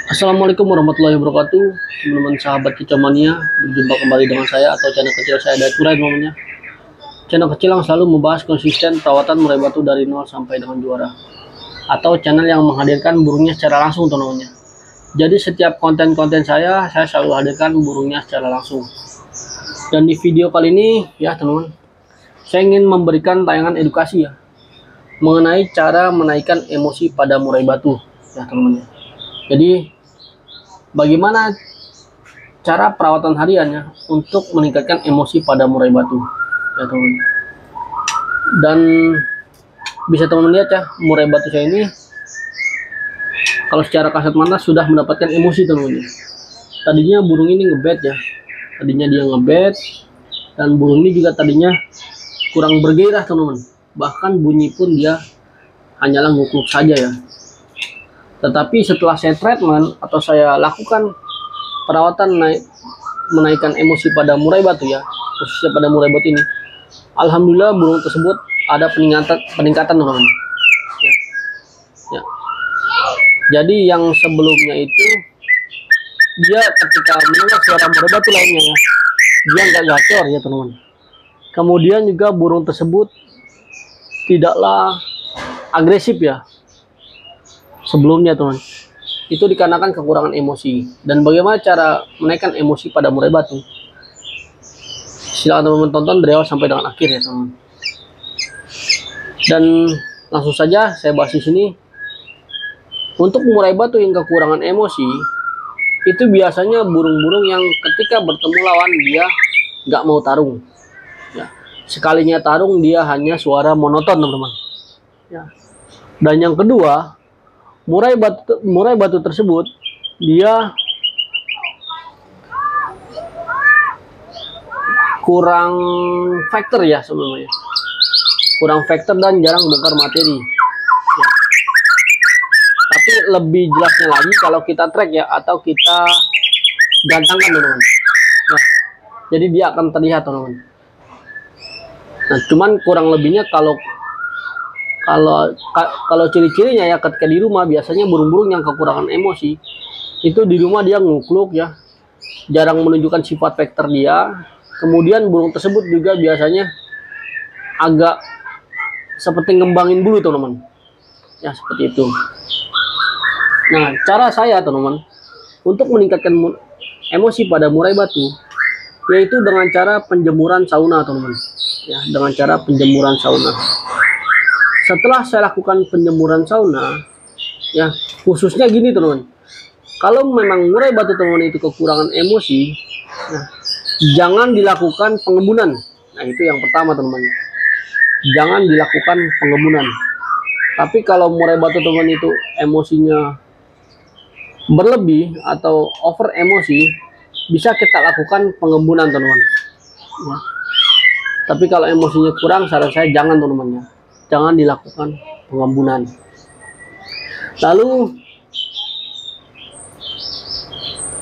Assalamualaikum warahmatullahi wabarakatuh, teman-teman sahabat Kicomania. Berjumpa kembali dengan saya atau channel kecil saya, Dacurai namanya. Channel kecil yang selalu membahas konsisten perawatan murai batu dari nol sampai dengan juara, atau channel yang menghadirkan burungnya secara langsung teman-teman. Jadi setiap konten-konten saya selalu hadirkan burungnya secara langsung. Dan di video kali ini ya teman-teman, saya ingin memberikan tayangan edukasi ya mengenai cara menaikkan emosi pada murai batu ya teman-teman. Jadi bagaimana cara perawatan hariannya untuk meningkatkan emosi pada murai batu ya teman-teman. Dan bisa teman-teman lihat ya, murai batu saya ini kalau secara kasat mata sudah mendapatkan emosi teman-teman. Tadinya burung ini ngebet ya, tadinya dia ngebet, dan burung ini juga tadinya kurang bergairah teman-teman. Bahkan bunyi pun dia hanyalah nguk-nguk saja ya. Tetapi setelah saya treatment atau saya lakukan perawatan menaikkan emosi pada murai batu ya, khususnya pada murai batu ini, alhamdulillah burung tersebut ada peningkatan teman-teman. Ya. Ya. Jadi yang sebelumnya itu dia ketika mendengar suara murai batu lainnya ya, dia nggak gacor ya teman-teman. Kemudian juga burung tersebut tidaklah agresif ya sebelumnya teman. Itu dikarenakan kekurangan emosi. Dan bagaimana cara menaikkan emosi pada murai batu? Silakan teman-teman tonton dari awal sampai dengan akhir ya teman. Dan langsung saja saya bahas di sini. Untuk murai batu yang kekurangan emosi, itu biasanya burung-burung yang ketika bertemu lawan dia nggak mau tarung. Ya. Sekalinya tarung dia hanya suara monoton teman-teman. Ya. Dan yang kedua, murai batu tersebut dia kurang faktor ya sebenarnya, kurang faktor dan jarang bongkar materi ya. Tapi lebih jelasnya lagi kalau kita track ya, atau kita gantangkan teman-teman ya, jadi dia akan terlihat teman-teman. Nah cuman kurang lebihnya kalau ciri-cirinya ya, ketika di rumah biasanya burung-burung yang kekurangan emosi itu di rumah dia ngukluk ya, jarang menunjukkan sifat faktor dia. Kemudian burung tersebut juga biasanya agak seperti ngembangin bulu teman-teman ya, seperti itu. Nah cara saya teman-teman untuk meningkatkan emosi pada murai batu yaitu dengan cara penjemuran sauna teman-teman ya, dengan cara penjemuran sauna. Setelah saya lakukan penjemuran sauna ya, khususnya gini teman-teman, kalau memang murai batu teman-teman itu kekurangan emosi, nah, jangan dilakukan pengembunan. Nah itu yang pertama teman-teman, jangan dilakukan pengembunan. Tapi kalau murai batu teman-teman itu emosinya berlebih atau over emosi, bisa kita lakukan pengembunan teman-teman ya. Tapi kalau emosinya kurang, saran saya jangan teman-teman ya, jangan dilakukan pengembunan. Lalu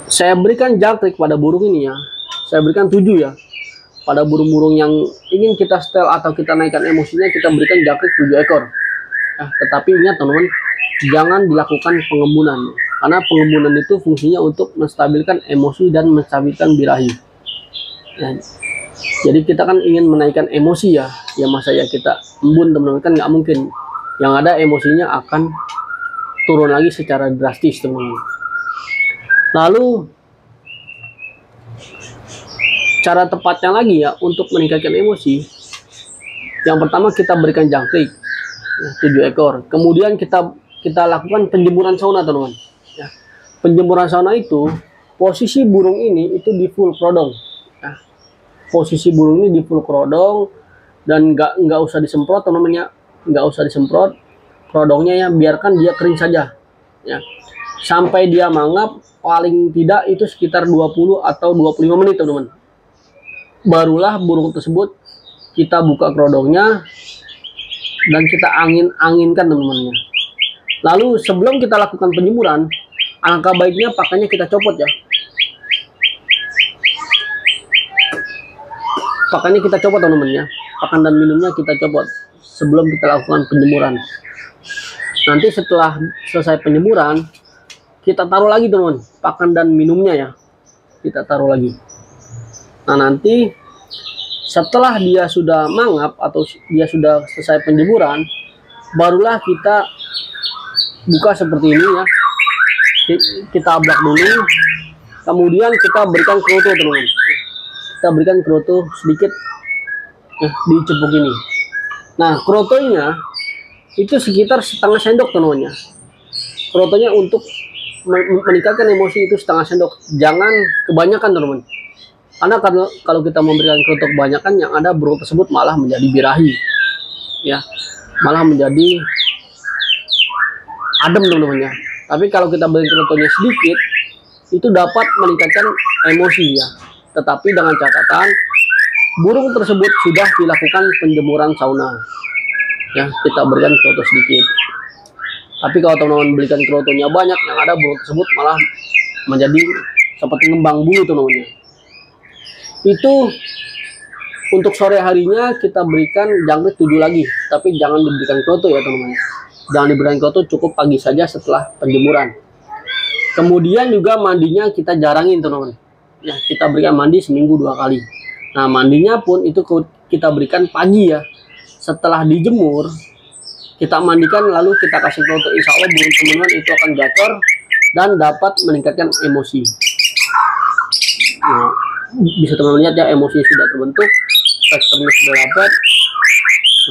saya berikan jangkrik pada burung ini ya, saya berikan 7 ya. Pada burung-burung yang ingin kita setel atau kita naikkan emosinya, kita berikan jangkrik 7 ekor ya. Tetapi ingat teman-teman, jangan dilakukan pengembunan, karena pengembunan itu fungsinya untuk menstabilkan emosi dan menstabilkan birahi ya. Jadi kita kan ingin menaikkan emosi ya, ya masa ya kita embun teman-teman, kan nggak mungkin. Yang ada emosinya akan turun lagi secara drastis teman-teman. Lalu cara tepatnya lagi ya untuk meningkatkan emosi, yang pertama kita berikan jangkrik 7 ekor. Kemudian kita lakukan penjemuran sauna teman-teman ya. Penjemuran sauna itu posisi burung ini itu di full kerodong ya. Posisi burung ini di full kerodong, dan nggak usah disemprot teman-teman ya, nggak usah disemprot kerodongnya ya, biarkan dia kering saja ya, sampai dia mangap. Paling tidak itu sekitar 20 atau 25 menit teman-teman, barulah burung tersebut kita buka kerodongnya dan kita anginkan teman-teman ya. Lalu sebelum kita lakukan penjemuran, alangkah baiknya pakannya kita copot ya. Pakannya kita copot teman-teman ya, pakan dan minumnya kita copot sebelum kita lakukan penjemuran. Nanti setelah selesai penjemuran, kita taruh lagi teman, pakan dan minumnya ya, kita taruh lagi. Nah nanti setelah dia sudah mangap atau dia sudah selesai penjemuran, barulah kita buka seperti ini ya, kita ablak dulu, kemudian kita berikan kroto teman-teman, kita berikan kroto sedikit di cepuk ini. Nah krotonya itu sekitar setengah sendok teman-teman ya, krotonya untuk meningkatkan emosi itu setengah sendok, jangan kebanyakan teman-teman, karena kalau kita memberikan kroto kebanyakan, yang ada burung tersebut malah menjadi birahi ya, malah menjadi adem teman-teman ya. Tapi kalau kita beri krotonya sedikit, itu dapat meningkatkan emosi ya, tetapi dengan catatan burung tersebut sudah dilakukan penjemuran sauna ya, kita berikan kroto sedikit. Tapi kalau teman-teman belikan krotonya banyak, yang ada burung tersebut malah menjadi seperti ngembang bulu teman-teman. Itu untuk sore harinya kita berikan jangkrik 7 lagi, tapi jangan diberikan kroto ya teman-teman. Jangan diberikan kroto, cukup pagi saja setelah penjemuran. Kemudian juga mandinya kita jarangin teman-teman. Ya, kita berikan mandi seminggu 2 kali. Nah mandinya pun itu kita berikan pagi ya. Setelah dijemur, kita mandikan lalu kita kasih kroto, insya Allah burung teman-teman itu akan gacor dan dapat meningkatkan emosi. Nah, bisa teman-teman lihat ya, emosi sudah terbentuk, teksturnya sudah dapat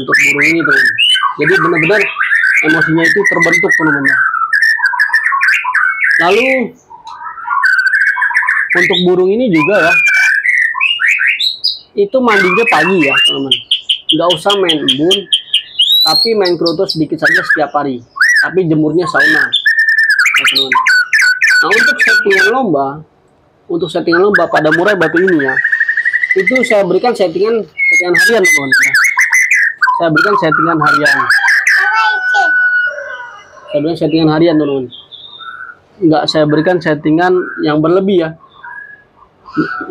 untuk burung ini teman-teman. Jadi benar-benar emosinya itu terbentuk teman-teman. Lalu untuk burung ini juga ya, itu mandinya pagi ya teman-teman, nggak usah main embun, tapi main kroto sedikit saja setiap hari, tapi jemurnya sauna ya, teman-teman. Nah untuk settingan lomba pada murai batu ini ya, itu saya berikan settingan harian teman-teman ya. Saya berikan settingan harian teman-teman, nggak saya berikan settingan yang berlebih ya.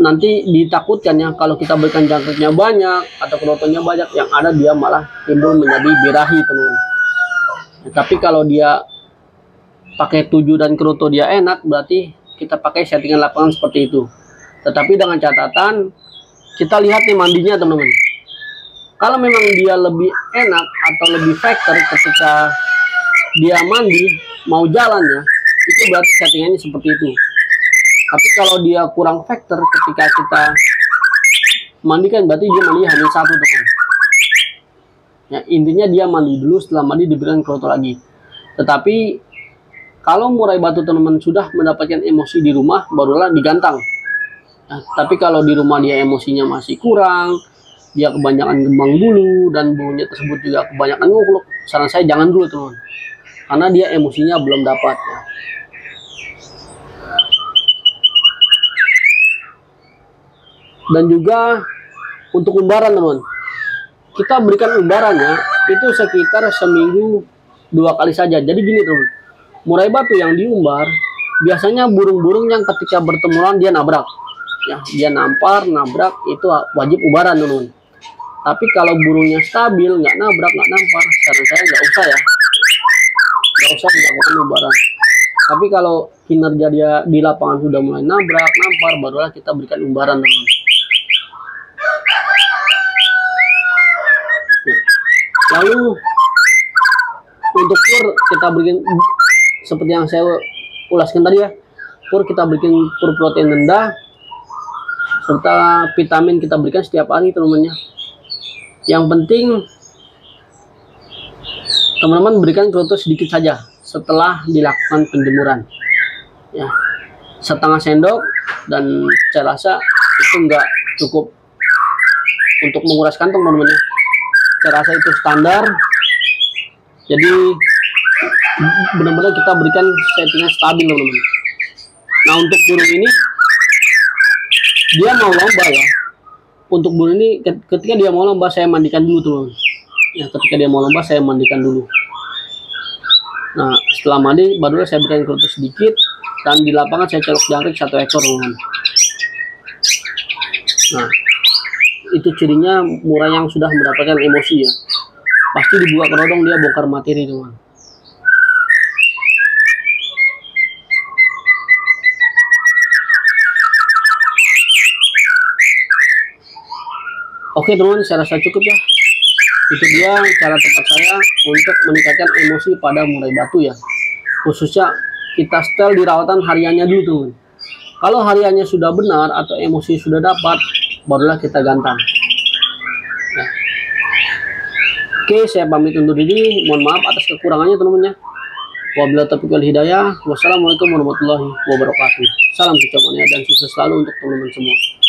Nanti ditakutkan ya, kalau kita berikan jangkriknya banyak atau krotonya banyak, yang ada dia malah timbul menjadi birahi teman-teman. Tapi kalau dia pakai 7 dan kroto dia enak, berarti kita pakai settingan lapangan seperti itu. Tetapi dengan catatan, kita lihat nih mandinya teman-teman. Kalau memang dia lebih enak atau lebih factor ketika dia mandi mau jalan ya, itu berarti settingannya seperti itu. Tapi kalau dia kurang factor ketika kita mandikan, berarti dia mandi hanya 1 teman. Ya, intinya dia mandi dulu, setelah mandi diberikan kroto lagi. Tetapi kalau murai batu teman-teman sudah mendapatkan emosi di rumah, barulah digantang. Nah, tapi kalau di rumah dia emosinya masih kurang, dia kebanyakan gembang bulu dan bulunya tersebut juga kebanyakan ngukluk, saran saya jangan dulu teman, karena dia emosinya belum dapat ya. Dan juga untuk umbaran teman, kita berikan umbarannya itu sekitar seminggu 2 kali saja. Jadi gini teman, murai batu yang diumbar biasanya burung-burung yang ketika bertemuran dia nabrak ya, dia nabrak itu wajib umbaran teman. Tapi kalau burungnya stabil, nggak nampar, saran saya nggak usah ya, nggak usah dilakukan umbaran. Tapi kalau kinerja dia di lapangan sudah mulai nampar, barulah kita berikan umbaran teman. Lalu untuk pur kita berikan seperti yang saya ulaskan tadi ya, pur kita berikan pur protein rendah serta vitamin kita berikan setiap hari teman-teman. Yang penting teman-teman berikan kroto sedikit saja setelah dilakukan penjemuran ya, setengah sendok, dan saya rasa itu enggak cukup untuk menguras kantong teman-teman. Saya rasa itu standar. Jadi benar-benar kita berikan settingan stabil teman-teman. Nah untuk burung ini dia mau lomba ya. Untuk burung ini ketika dia mau lomba saya mandikan dulu teman-teman. Ya ketika dia mau lomba saya mandikan dulu. Nah setelah mandi barulah saya berikan kroto sedikit, dan di lapangan saya colok jangkrik 1 ekor teman-teman. Nah itu cirinya murai yang sudah mendapatkan emosi ya, pasti dibuka kerodong dia bongkar materi teman. Oke teman-teman, saya rasa cukup ya. Itu dia cara tepat saya untuk meningkatkan emosi pada murai batu ya. Khususnya kita setel di rawatan hariannya dulu teman. Kalau hariannya sudah benar atau emosi sudah dapat, barulah kita gantang. Ya. Oke, saya pamit undur diri. Mohon maaf atas kekurangannya teman-teman ya. Wabillahi taufiq wal hidayah. Wassalamualaikum warahmatullahi wabarakatuh. Salam kecomania dan sukses selalu untuk teman-teman semua.